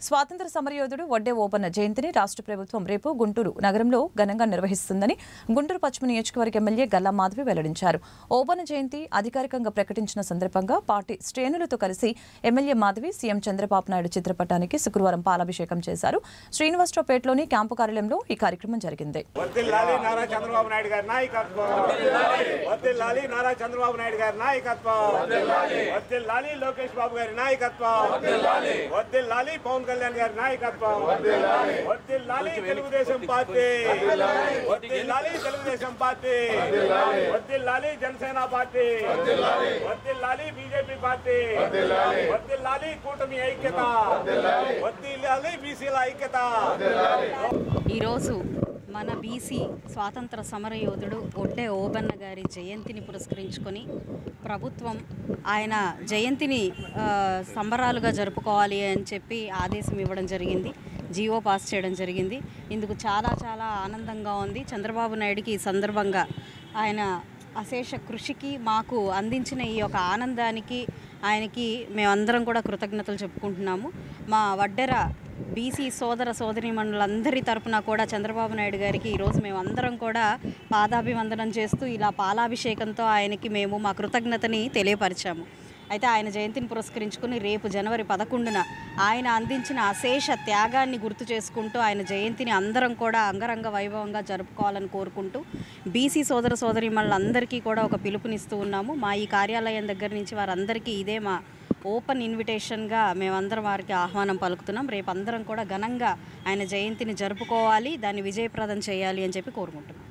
స్వాతంత్ర సమరయోధుడు వడ్డే ఓబన్న జయంతిని రాష్ట్ర ప్రభుత్వం రేపు గుంటూరు నగరంలో ఘనంగా నిర్వహిస్తుందని గుంటూరు పశ్చిమ నియోజకవర్గ ఎమ్మెల్యే గల్లా మాధవి వెల్లడించారు. ఓబన్న జయంతి అధికారికంగా ప్రకటించిన సందర్భంగా పార్టీ శ్రేణులతో కలిసి ఎమ్మెల్యే మాధవి సీఎం చంద్రబాబు నాయుడు చిత్రపటానికి శుక్రవారం పాలాభిషేకం చేశారు. శ్రీనివాసరావుపేటలోని క్యాంపు కార్యాలయంలో ఈ కార్యక్రమం జరిగింది. కళ్యాణ్ గారి నాయకత్వం వర్ధిల్లాలి తెలుగుదేశం పార్టీ వర్ధిల్లాలి తెలుగుదేశం పార్టీ వర్ధిల్లాలి జనసేన పార్టీ వర్ధిల్లాలి బీజేపీ పార్టీ వర్ధిల్లాలి కూటమి ఐక్యత వర్ధిల్లాలి బీసీల ఐక్యత. ఈరోజు మన బీసీ స్వాతంత్ర సమరయోధుడు వడ్డే ఓబన్న గారి జయంతిని పురస్కరించుకొని ప్రభుత్వం ఆయన జయంతిని సంబరాలుగా జరుపుకోవాలి అని చెప్పి ఆదేశం ఇవ్వడం జరిగింది, జీవో పాస్ చేయడం జరిగింది. ఇందుకు చాలా చాలా ఆనందంగా ఉంది. చంద్రబాబు నాయుడుకి ఈ సందర్భంగా ఆయన అశేష కృషికి మాకు అందించిన ఈ యొక్క ఆనందానికి ఆయనకి మేమందరం కూడా కృతజ్ఞతలు చెప్పుకుంటున్నాము. మా వడ్డెర బీసీ సోదర సోదరీమణులందరి తరపున కూడా చంద్రబాబు నాయుడు గారికి ఈరోజు మేమందరం కూడా పాదాభివందనం చేస్తూ ఇలా పాలాభిషేకంతో ఆయనకి మేము మా కృతజ్ఞతని తెలియపరిచాము. అయితే ఆయన జయంతిని పురస్కరించుకుని రేపు జనవరి 11న ఆయన అందించిన అశేష త్యాగాన్ని గుర్తు చేసుకుంటూ ఆయన జయంతిని అందరం కూడా అంగరంగ వైభవంగా జరుపుకోవాలని కోరుకుంటూ బీసీ సోదర సోదరీమణులందరికీ కూడా ఒక పిలుపునిస్తూ ఉన్నాము. మా ఈ కార్యాలయం దగ్గర నుంచి వారందరికీ ఇదే మా ఓపెన్ ఇన్విటేషన్గా మేమందరం వారికి ఆహ్వానం పలుకుతున్నాం. రేపు అందరం కూడా ఘనంగా ఆయన జయంతిని జరుపుకోవాలి, దాన్ని విజయప్రదం చేయాలి అని చెప్పి కోరుకుంటున్నాం.